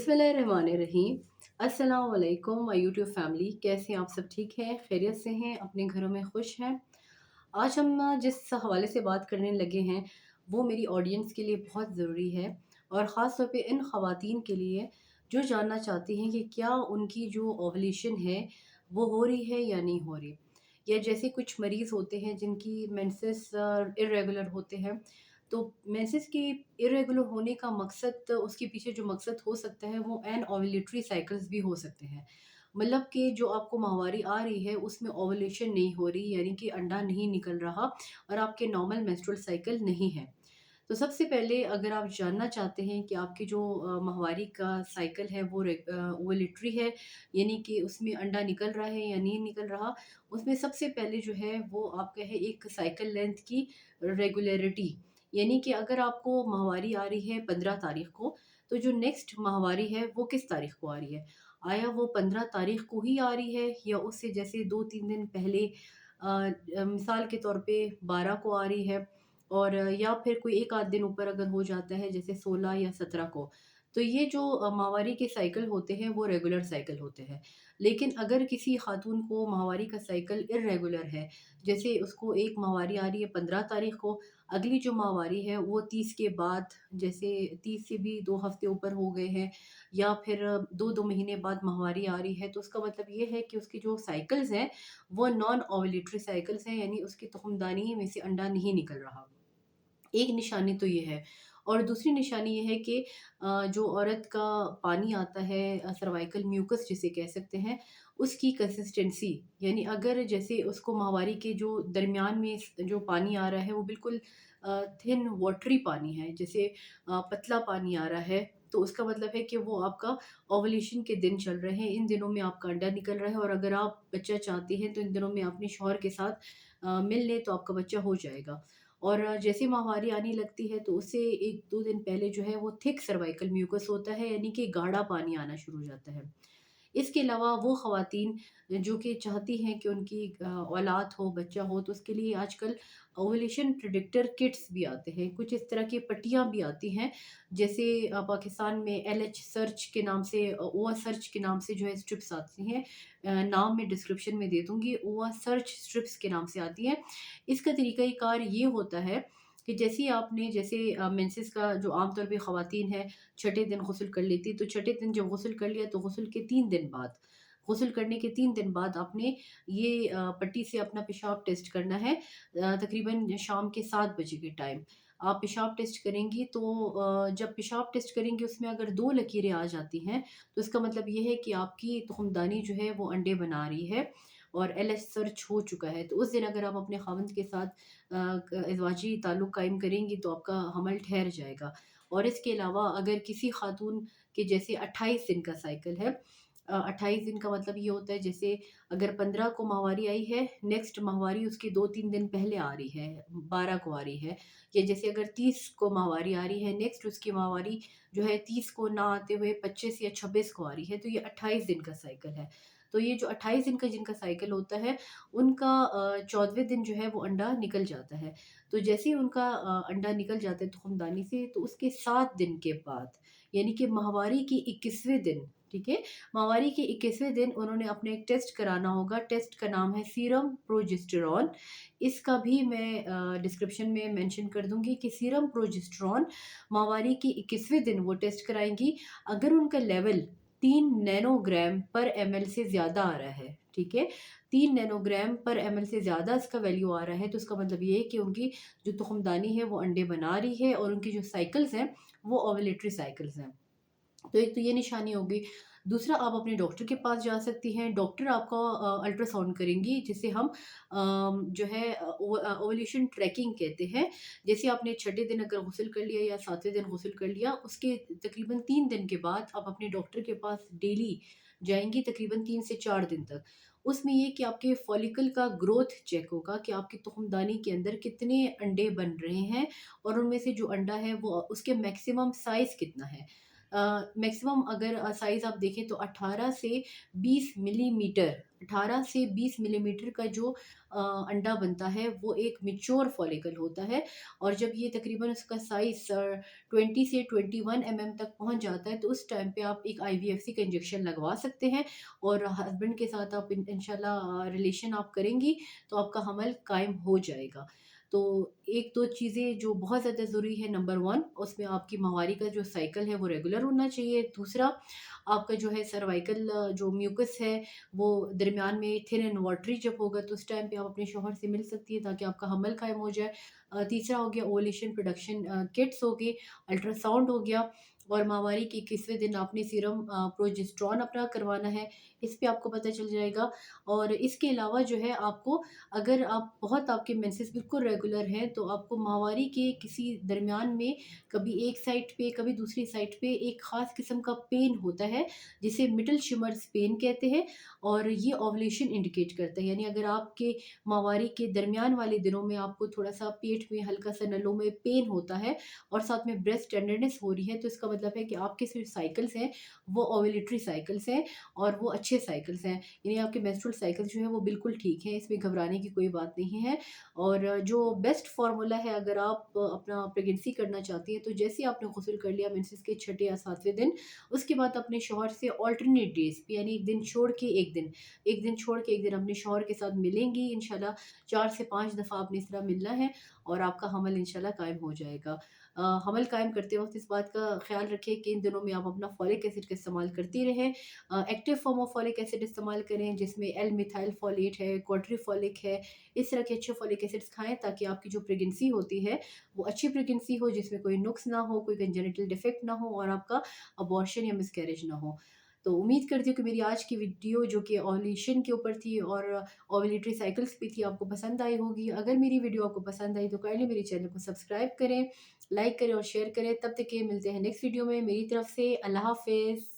बिस्मिल्लाहिर्रहमानिर्रहीम। अस्सलाम वालेकुम माय यूट्यूब फैमिली, कैसे हैं आप सब? ठीक हैं, खैरियत से हैं, अपने घरों में खुश हैं। आज हम जिस हवाले से बात करने लगे हैं वो मेरी ऑडियंस के लिए बहुत ज़रूरी है और ख़ास तौर पे इन ख़वातीन के लिए जो जानना चाहती हैं कि क्या उनकी जो ओवुलेशन है वो हो रही है या नहीं हो रही। या जैसे कुछ मरीज़ होते हैं जिनकी मेंसेस इर्रेगुलर होते हैं, तो मेंसेस के इर्रेगुलर होने का मकसद, उसके पीछे जो मकसद हो सकता है वो एनओव्यूलेटरी साइकिल्स भी हो सकते हैं। मतलब कि जो आपको माहवारी आ रही है उसमें ओवुलेशन नहीं हो रही, यानी कि अंडा नहीं निकल रहा और आपके नॉर्मल मेंस्ट्रुअल साइकिल नहीं है। तो सबसे पहले अगर आप जानना चाहते हैं कि आपकी जो माहवारी का साइकिल है वो ओवुलेटरी है, यानी कि उसमें अंडा निकल रहा है या नहीं निकल रहा, उसमें सबसे पहले जो है वो आपका है एक साइकिल लेंथ की रेगुलरिटी। यानी कि अगर आपको माहवारी आ रही है 15 तारीख को, तो जो नेक्स्ट माहवारी है वो किस तारीख को आ रही है? आया वो 15 तारीख को ही आ रही है या उससे जैसे 2-3 दिन पहले मिसाल के तौर पे 12 को आ रही है, और या फिर कोई 1 आध दिन ऊपर अगर हो जाता है जैसे 16 या 17 को। तो ये जो माहवारी के साइकिल होते हैं वो रेगुलर साइकिल होते हैं। लेकिन अगर किसी खातून को माहवारी का साइकिल इर्रेगुलर है, जैसे उसको एक माहवारी आ रही है 15 तारीख को, अगली जो माहवारी है वो 30 के बाद, जैसे 30 से भी 2 हफ्ते ऊपर हो गए हैं या फिर 2-2 महीने बाद माहवारी आ रही है, तो उसका मतलब ये है कि उसकी जो साइकिल्स हैं वो नॉन ओवुलेटरी साइकिल्स हैं, यानी उसकी तुख़्मदानी में से अंडा नहीं निकल रहा। एक निशानी तो ये है। और दूसरी निशानी ये है कि जो औरत का पानी आता है, सर्वाइकल म्यूकस जिसे कह सकते हैं, उसकी कंसिस्टेंसी, यानी अगर जैसे उसको माहवारी के जो दरमियान में जो पानी आ रहा है वो बिल्कुल थिन वाटरी पानी है, जैसे पतला पानी आ रहा है, तो उसका मतलब है कि वो आपका ओवुलेशन के दिन चल रहे हैं, इन दिनों में आपका अंडा निकल रहा है और अगर आप बच्चा चाहती हैं तो इन दिनों में अपने शौहर के साथ मिल लें तो आपका बच्चा हो जाएगा। और जैसे माहवारी आने लगती है तो उससे 1-2 दिन पहले जो है वो थिक सर्वाइकल म्यूकस होता है, यानी कि गाढ़ा पानी आना शुरू हो जाता है। इसके अलावा वो ख़वातीन जो कि चाहती हैं कि उनकी औलाद हो, बच्चा हो, तो उसके लिए आजकल ओवुलेशन प्रेडिक्टर किट्स भी आते हैं। कुछ इस तरह की पट्टियाँ भी आती हैं, जैसे पाकिस्तान में एलएच सर्च के नाम से, ओआ सर्च के नाम से जो है स्ट्रिप्स आती हैं। नाम मैं डिस्क्रिप्शन में दे दूँगी, ओआ सर्च स्ट्रिप्स के नाम से आती हैं। इसका तरीक़ाकार ये होता है कि जैसे ही आपने जैसे मेंसेस का जो आम तौर पे ख़वातीन हैं, छठे दिन गुस्ल कर लेती, तो छठे दिन जब गुस्ल कर लिया तो गुस्ल के 3 दिन बाद, गुस्ल करने के 3 दिन बाद आपने ये पट्टी से अपना पेशाब टेस्ट करना है, तकरीबन शाम के 7 बजे के टाइम। आप पेशाब टेस्ट करेंगी तो जब पेशाब टेस्ट करेंगी उसमें अगर 2 लकीरें आ जाती हैं, तो इसका मतलब ये है कि आपकी तुख़्मदानी जो है वो अंडे बना रही है और एलएच सर्च हो चुका है। तो उस दिन अगर आप अपने ख़ावंद के साथ इज़वाजी ताल्लुक़ कायम करेंगी तो आपका हमल ठहर जाएगा। और इसके अलावा अगर किसी खातून के जैसे 28 दिन का साइकिल है, 28 दिन का मतलब ये होता है जैसे अगर 15 को माहवारी आई है, नेक्स्ट माहवारी उसके 2-3 दिन पहले आ रही है, 12 को आ रही है, या जैसे अगर 30 को माहवारी आ रही है, नेक्स्ट उसकी माहवारी जो है 30 को ना आते हुए 25 या 26 को आ रही है, तो ये 28 दिन का साइकिल है। तो ये जो 28 दिन का जिनका साइकिल होता है, उनका 14वें दिन जो है वो अंडा निकल जाता है। तो जैसे ही उनका अंडा निकल जाता है तुख़्मदानी से, तो उसके 7 दिन के बाद, यानी कि माहवारी के 21वें दिन, ठीक है? माहवारी के 21वें दिन उन्होंने अपना एक टेस्ट कराना होगा, टेस्ट का नाम है सीरम प्रोजेस्टेरॉन। इसका भी मैं डिस्क्रिप्शन में मेंशन कर दूँगी कि सीरम प्रोजेस्टेरॉन माहवारी के 21वें दिन वो टेस्ट कराएँगी। अगर उनका लेवल 3 नैनोग्राम पर एमएल से ज़्यादा आ रहा है, ठीक है? 3 नैनोग्राम पर एमएल से ज़्यादा इसका वैल्यू आ रहा है, तो इसका मतलब ये है कि उनकी जो तुख़्मदानी है वो अंडे बना रही है और उनकी जो साइकिल्स हैं वो ओवुलेटरी साइकिल्स हैं। तो एक तो ये निशानी हो गई। दूसरा, आप अपने डॉक्टर के पास जा सकती हैं। डॉक्टर आपका अल्ट्रासाउंड करेंगी, जिसे हम जो है ओवुलेशन ट्रैकिंग कहते हैं। जैसे आपने छठे दिन अगर गुस्ल कर लिया या 7वें दिन गुस्ल कर लिया, उसके तकरीबन 3 दिन के बाद आप अपने डॉक्टर के पास डेली जाएँगी, तकरीबन 3 से 4 दिन तक। उसमें ये कि आपके फॉलिकल का ग्रोथ चेक होगा कि आपकी तुख़्मदानी के अंदर कितने अंडे बन रहे हैं और उनमें से जो अंडा है वो उसके मैक्सिमम साइज़ कितना है। मैक्सिमम अगर साइज़ आप देखें तो 18 से 20 मिलीमीटर 18 से 20 मिलीमीटर का जो अंडा बनता है वो एक मैच्योर फॉलिकल होता है। और जब ये तकरीबन उसका साइज़ 20 से 21 तक पहुँच जाता है तो उस टाइम पे आप एक आईवीएफसी का इंजेक्शन लगवा सकते हैं। और हस्बैंड के साथ आप इंशाल्लाह रिलेशन आप करेंगी तो आपका हमल कायम हो जाएगा। तो 1-2 चीज़ें जो बहुत ज़्यादा ज़रूरी है, नंबर 1 उसमें आपकी माहवारी का जो साइकिल है वो रेगुलर होना चाहिए। दूसरा, आपका जो है सर्वाइकल जो म्यूकस है वो दरमियान में थिन एंड वाटरी जब होगा तो उस टाइम पे आप अपने शौहर से मिल सकती है ताकि आपका हमल कायम हो जाए। तीसरा हो गया ओवुलेशन प्रोडक्शन किट्स हो गए, अल्ट्रासाउंड हो गया। और माहवारी के 21वें दिन आपने सीरम प्रोजेस्टेरॉन अपना करवाना है, इस पे आपको पता चल जाएगा। और इसके अलावा जो है आपको, अगर आप बहुत आपके मेंसेस बिल्कुल रेगुलर हैं तो आपको माहवारी के किसी दरमियान में कभी एक साइड पे कभी दूसरी साइड पे एक ख़ास किस्म का पेन होता है जिसे मिडल शिमर्स पेन कहते हैं। और ये ओवुलेशन इंडिकेट करता है, यानी अगर आपके माहवारी के दरमियान वाले दिनों में आपको थोड़ा-सा पेट में हल्का-सा नलों में पेन होता है और साथ में ब्रेस्ट टेंडरनेस हो रही है तो इसका मतलब है कि आपके सिर्फ साइकिल्स हैं वो ओव्यूलेटरी साइकिल्स हैं और वो अच्छे साइकिल्स हैं। यानी आपके मेंस्ट्रुअल साइकिल जो है वो बिल्कुल ठीक है, इसमें घबराने की कोई बात नहीं है। और जो बेस्ट फ़ॉर्मूला है अगर आप अपना प्रेगनेंसी करना चाहती हैं तो जैसे ही आपने गुस्ल कर लिया मेंसेस के छठे या 7वें दिन, उसके बाद अपने शौहर से अल्टरनेट डेज़ पे, यानी 1 दिन छोड़ के 1 दिन, 1 दिन छोड़ के 1 दिन अपने शौहर के साथ मिलेंगी इंशाल्लाह। 4 से 5 दफ़ा आपने इस तरह मिलना है और आपका हमल इंशाल्लाह कायम हो जाएगा। हमल कायम करते वक़्त इस बात का ख़्याल रखें कि इन दिनों में आप अपना फ़ोलिक एसिड का इस्तेमाल करती रहें। Active form of folic acid इस्तेमाल करें जिसमें एल मिथाइल फ़ोलेट है, क्वाड्रिफ़ोलिक है, इस तरह के अच्छे फ़ोलिक एसिड्स खाएँ ताकि आपकी जो प्रेगनेंसी होती है वो अच्छी प्रेगनेंसी हो जिसमें कोई नुक्स ना हो, कोई कंजेनिटल डिफ़ेक्ट ना हो और आपका अबॉर्शन या मिसकैरेज ना हो। तो उम्मीद करती हूँ कि मेरी आज की वीडियो जो कि ओव्यूलेशन के ऊपर थी और ओव्यूलेटरी साइकिल्स पे थी आपको पसंद आई होगी। अगर मेरी वीडियो आपको पसंद आई तो काइंडली मेरे चैनल को सब्सक्राइब करें, लाइक करें और शेयर करें। तब तक के लिए मिलते हैं नेक्स्ट वीडियो में। मेरी तरफ से अल्लाह हाफ़िज़।